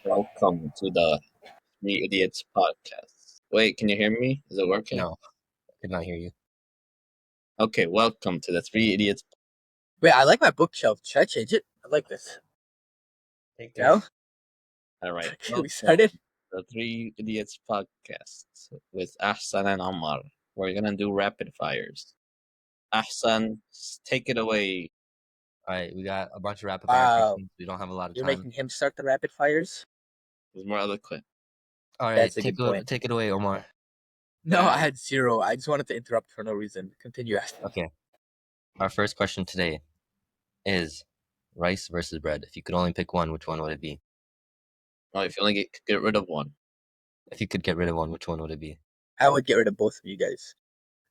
Welcome to the Three Idiots podcast. Wait, can you hear me? Is it working? No, I could not hear you. Okay, welcome to the Three Idiots. Wait, I like my bookshelf. Should I change it? I like this. Take No? All right, Okay, we welcome started. to the Three Idiots podcast with Ahsan and Ammar. We're gonna do rapid fires. Ahsan, take it away. All right, we got a bunch of rapid fire Wow. questions. We don't have a lot of You're time. making him start the rapid fires? There's more other clip. All right, That's a good point. take it away, Omar. No, Yeah. I had zero. I just wanted to interrupt for no reason. Continue asking. Okay. Our first question today is rice versus bread. If you could only pick one, which one would it be? Oh, if you only get rid of one. If you could get rid of one, which one would it be? I would get rid of both of you guys.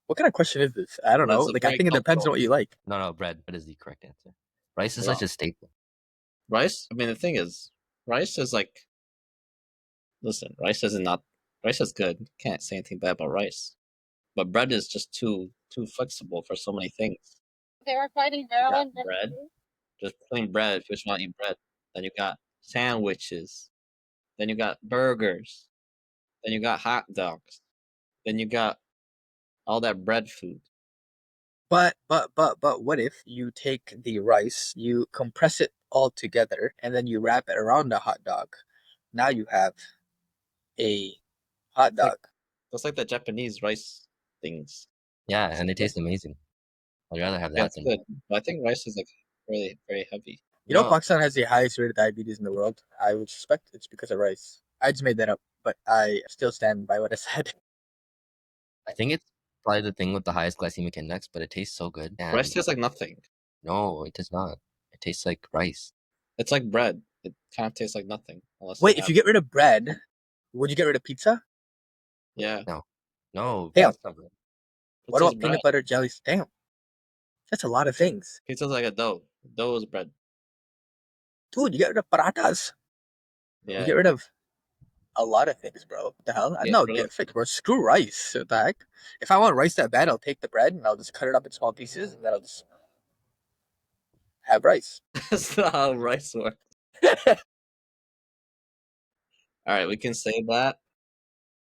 What kind of question is this? I don't know. That's a Like, I very think it depends on cultural- what you like. No, bread. Bread is the correct answer. Rice is Wow. such a staple. Rice. I mean, the thing is, rice is like. Listen, rice is good. Can't say anything bad about rice. But bread is just too flexible for so many things. They were fighting You got Maryland. bread, just plain bread. If you just want to eat bread, then you got sandwiches, then you got burgers, then you got hot dogs, then you got all that bread food. But what if you take the rice, you compress it all together, and then you wrap it around the hot dog? Now you have a hot It's like- dog. That's like the Japanese rice things. Yeah, and they taste amazing. I'd rather have Yeah, that it's than good. But I think rice is like really very heavy. You know, No, Pakistan has the highest rate of diabetes in the world. I would suspect it's because of rice. I just made that up, but I still stand by what I said. I think it's probably the thing with the highest glycemic index, but it tastes so good. And rice tastes like nothing. no, it does not. It tastes like rice. It's like bread. It kind of tastes like nothing. Unless Wait, if you get rid of bread, would you get rid of pizza? yeah. No, Damn. that's not bread. What Pizza's about peanut butter jelly? Damn. That's a lot of things. Pizza's like a dough. Dough is bread. Dude, you get rid of paratas. Yeah. You get rid of a lot of things, bro. What the hell? Yeah, No, really. get fixed, bro. Screw rice. What the heck? If I want rice that bad, I'll take the bread and I'll just cut it up in small pieces and then I'll just have rice. That's not how rice works. All right, we can say that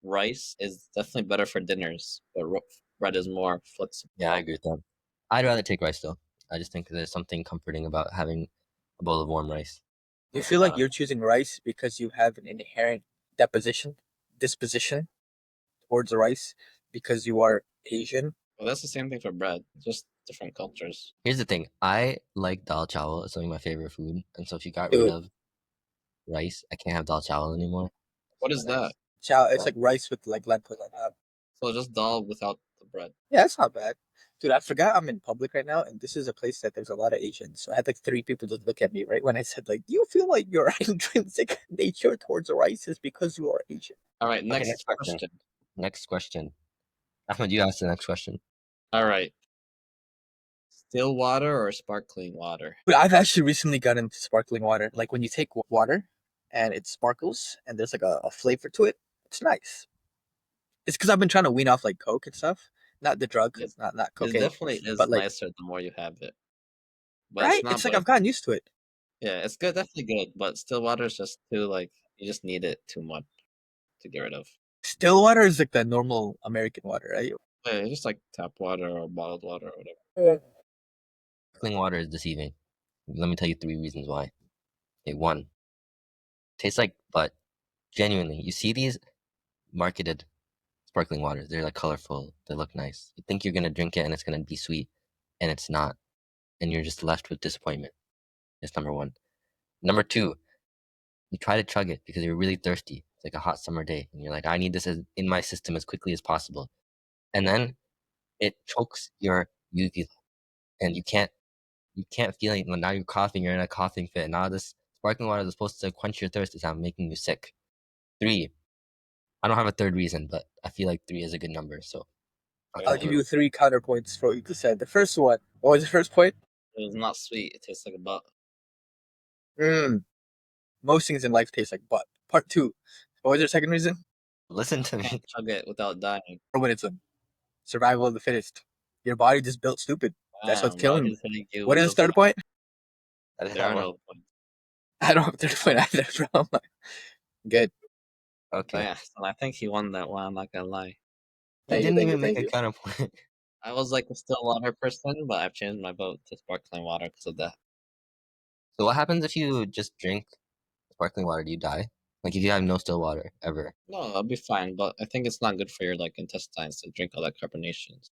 rice is definitely better for dinners, but bread is more flexible. Yeah, I agree with that. I'd rather take rice though. I just think there's something comforting about having a bowl of warm rice. Do you feel like you're choosing rice because you have an inherent disposition towards rice because you are Asian? Well, that's the same thing for bread, just different cultures. Here's the thing. I like dal chawal. It's something my favorite food. And so if you got Dude. rid of rice, I can't have dal chawal anymore. What is that? Chow, it's like rice with like lentils on top. So just dal without the bread. Yeah, that's not bad. Dude, I forgot I'm in public right now, and this is a place that there's a lot of Asians. So I had like 3 people just look at me right when I said, like, do you feel like your intrinsic nature towards rice is because you are Asian? All right, next next question. question. Next question. Ahmed, you ask the next question. All right. Still water or sparkling water? But I've actually recently got into sparkling water. Like when you take water and it sparkles and there's like a flavor to it, it's nice. It's because I've been trying to wean off like Coke and stuff. Not the drug, Yes. not It cocaine. definitely is but, like- nicer the more you have it. But Right? not It's like like- I've gotten used to it. yeah, it's good, definitely good. But still water is just too like you just need it too much to get rid of. Still water is like the normal American water, right? Yeah, it's just like tap water or bottled water or whatever. Sparkling water is deceiving. Let me tell you 3 reasons why. Okay, 1. Tastes like butt. Genuinely. You see these marketed sparkling waters. They're like colorful. They look nice. You think you're going to drink it and it's going to be sweet. And it's not. And you're just left with disappointment. That's number 1. Number 2. You try to chug it because you're really thirsty. It's like a hot summer day. And you're like, I need this in my system as quickly as possible. And then it chokes your uvula. And you can't feel it. Now you're coughing. You're in a coughing fit. Now this sparkling water that's supposed to quench your thirst is now making you sick. 3. I don't have a third reason, but I feel like 3 is a good number. So I'll give you 3 counterpoints for what you just said. The first one, what was the first point? It was not sweet. It tastes like a butt. Most things in life taste like butt. Part 2, what was your second reason? listen to me. Can't chug it without dying. Darwinism. Survival of the fittest. Your body just built stupid. That's what's Damn, killing bro, me. he's hitting you What with is the third point? That is There are not no points. I don't have 30 point either, bro. I'm like, good. But Okay. yeah, so I think he won that one. I'm not gonna lie. He Thank you, didn't thank you, even make thank a you. counterpoint. I was like a still water person, but I've changed my vote to sparkling water because of that. So what happens if you just drink sparkling water? Do you die? Like if you have no still water ever? No, I'll be fine, but I think it's not good for your like intestines to drink all that carbonations.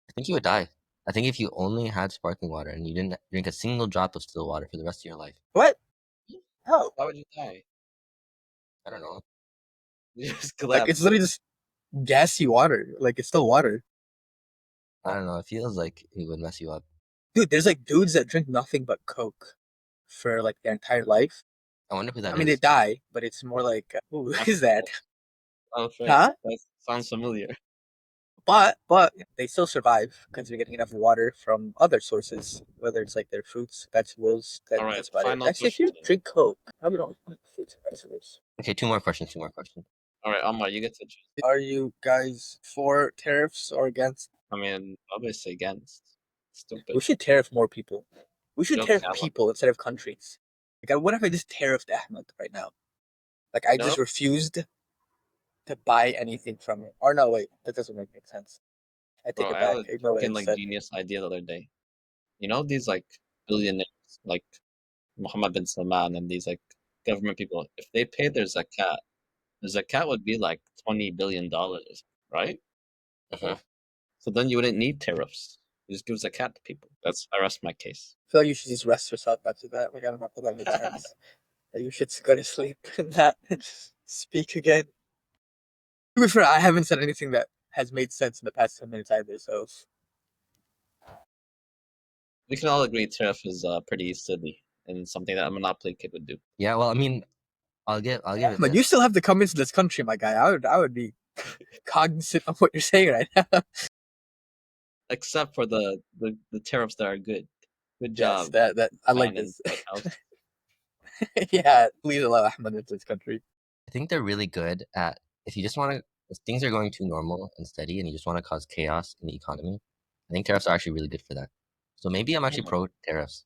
I think you would die. I think if you only had sparkling water and you didn't drink a single drop of still water for the rest of your life, What? How? Why would you die? I don't know. You just Like, it's collapse. literally just gassy water. Like, it's still water. I don't know. It feels like it would mess you up. Dude, there's like dudes that drink nothing but Coke for like their entire life. I wonder who that I mean, they is. die, but it's more like, who is that? Oh, shit. Huh? That sounds familiar. But they still survive because they're getting enough water from other sources, whether it's like their fruits, vegetables. Alright, That's about it. final Actually, if you question. drink Coke, probably don't like fruits and vegetables. Okay, two more questions. Alright, Omar, you get to choose. Are you guys for tariffs or against? I mean, obviously against. Stupid. We should tariff more people. We should Don't tariff care about- people instead of countries. Like, what if I just tariffed Ahmed right now? Like, I just No. refused to buy anything from him. Or no, wait, that doesn't make any sense. I take Bro, it I back. had a Ignore what I fucking like said. genius idea the other day. You know these like billionaires, like Mohammed bin Salman and these like government people, if they paid their zakat, the zakat would be like $20 billion, right? Mhm. So then you wouldn't need tariffs. You just give zakat to people. I rest my case. I feel like you should just rest yourself after that. Like, I don't know if that makes sense. Like, you should go to sleep and not speak again. To be fair, I haven't said anything that has made sense in the past 10 minutes either, so. We can all agree tariff is pretty silly and something that a monopoly kid would do. Yeah, well, I mean, I'll give it. But you still have to come into this country, my guy. I would be cognizant of what you're saying right now. Except for the tariffs that are good. Good Yes, job. that I like Fan in this. White House. Yeah, please allow Ahmed into this country. I think they're really good at if you just want to, if things are going too normal and steady and you just want to cause chaos in the economy. I think tariffs are actually really good for that. So maybe I'm actually pro tariffs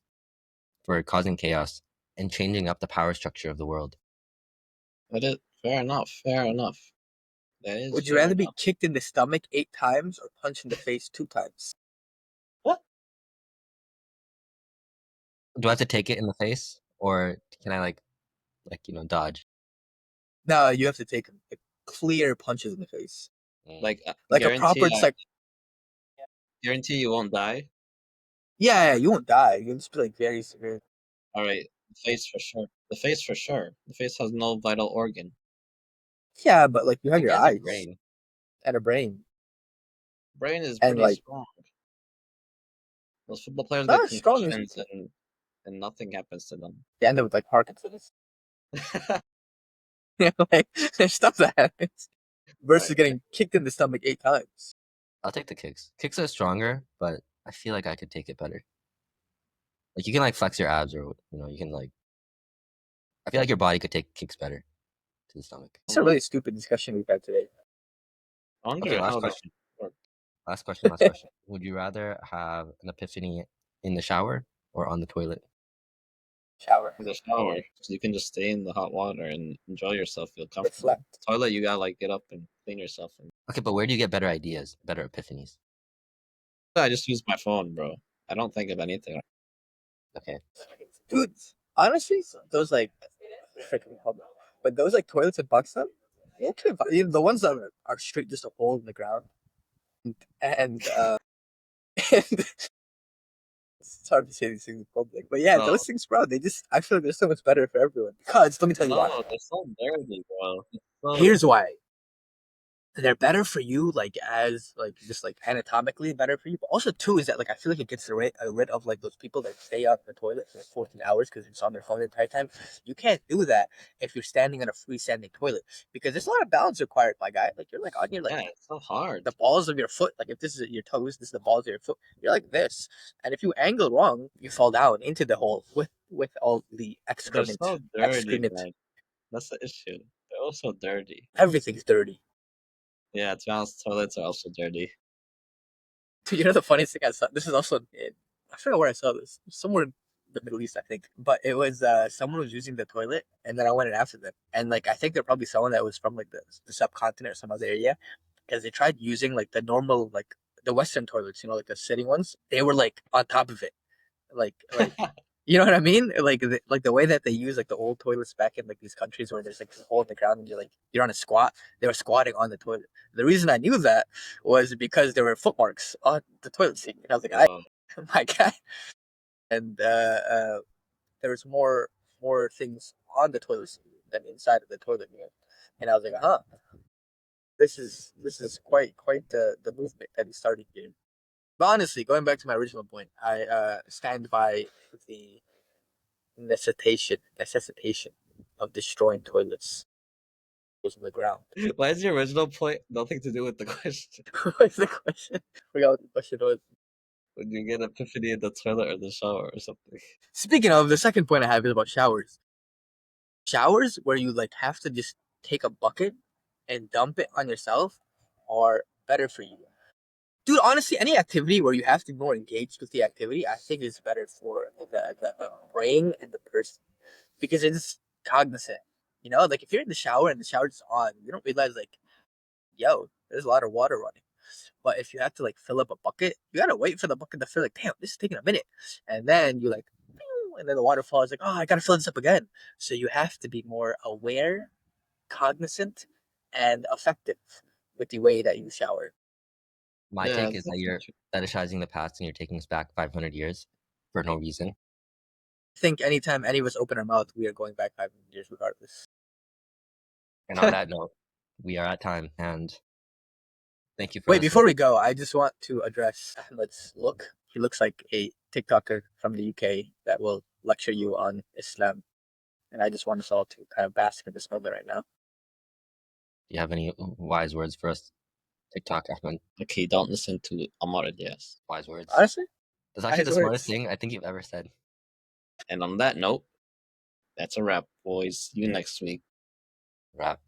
for causing chaos and changing up the power structure of the world. That is fair enough. Fair enough. That is. Would you fair rather be enough. kicked in the stomach 8 times or punched in the face 2 times? What? Do I have to take it in the face or can I like dodge? No, you have to take like, clear punches in the face. Like Like a guarantee, proper, it's like, guarantee you won't die. yeah, you won't die. You'll just be like very severe. All right, the face for sure. The face for sure. The face has no vital organ. Yeah, but like you have It your has a eyes brain. and a brain. Brain is And, pretty like- strong. Those football players Not get as strong as- concussions and nothing happens to them. They end up with like Parkinson's. Like there's stuff that happens. Versus Right. getting kicked in the stomach 8 times. I'll take the kicks. Kicks are stronger, but I feel like I could take it better. Like you can like flex your abs or you can like I feel like your body could take kicks better to the stomach. It's a really stupid discussion we've had today. I wonder Okay, last how that question. works. Last question. Would you rather have an epiphany in the shower or on the toilet? Shower. In the shower, so you can just stay in the hot water and enjoy yourself. Feel comfortable. Reflect. Toilet, you gotta like get up and clean yourself. And Okay, but where do you get better ideas, better epiphanies? I just use my phone, bro. I don't think of anything. Okay. Dude, honestly, those like freaking hold on. But those like toilets in Pakistan, the ones that are straight just a hole in the ground. And it's hard to say these things in public. But yeah, No. those things, bro, I feel like they're so much better for everyone. Because let me tell you why. No, they're so dirty, bro. So Here's why. They're better for you, like as like just like anatomically better for you. But also too is that like I feel like it gets rid of like those people that stay on the toilet for 14 hours because it's on their phone the entire time. You can't do that if you're standing on a freestanding toilet because there's a lot of balance required, my guy. Like you're like on your like yeah, it's so hard. the balls of your foot. Like if this is your toes, this is the balls of your foot. You're like this, and if you angle wrong, you fall down into the hole with all the They're excrement. so dirty, excrement. man. That's the issue. They're also dirty. Everything's dirty. Yeah, to be honest, toilets are also dirty. You know the funniest thing I saw. This is also I forgot where I saw this. Somewhere the Middle East, I think. But it was someone was using the toilet, and then I went in after them. And like I think they're probably someone that was from like the subcontinent or some other area, because they tried using like the normal like the Western toilets, you know, like the sitting ones. They were like on top of it, like you know what I mean? Like the way that they use like the old toilets back in like these countries where there's like a hole in the ground and you're on a squat. They were squatting on the toilet. The reason I knew that was because there were footmarks on the toilet seat, and I was like, I, Oh, my God. And there was more things on the toilet seat than inside of the toilet mirror, and I was like, this is quite the movement that he started here. But honestly, going back to my original point, I stand by the necessitation of destroying toilets goes in the ground. why is your original point nothing to do with the question? What's the question? Forgot what the question was. When you get epiphany in the toilet or the shower or something. Speaking of, the second point I have is about showers. Showers where you like have to just take a bucket and dump it on yourself are better for you. Dude, honestly, any activity where you have to be more engaged with the activity, I think is better for the brain and the person because it's cognizant. You know, like if you're in the shower and the shower's on, you don't realize like, yo, there's a lot of water running. But if you have to like fill up a bucket, you gotta wait for the bucket to fill. Like, damn, this is taking a minute, and then you like, and then the water falls. Like, oh, I gotta fill this up again. So you have to be more aware, cognizant, and effective with the way that you shower. My Yeah, take that's is that definitely you're true. fetishizing the past and you're taking us back 500 years for no reason. I think anytime any of us open our mouth, we are going back 500 years regardless. And on that note, we are at time, and thank you for Wait, listening. before we go, I just want to address. Let's look. He looks like a TikToker from the UK that will lecture you on Islam, and I just want us all to kind of bask in this moment right now. Do you have any wise words for us? TikTok, Ahmed. Okay, don't listen to Amar Diaz. Wise words. Honestly, That's actually wise the smartest words. thing I think you've ever said. And on that note, that's a wrap, boys. See you next week. Wrap.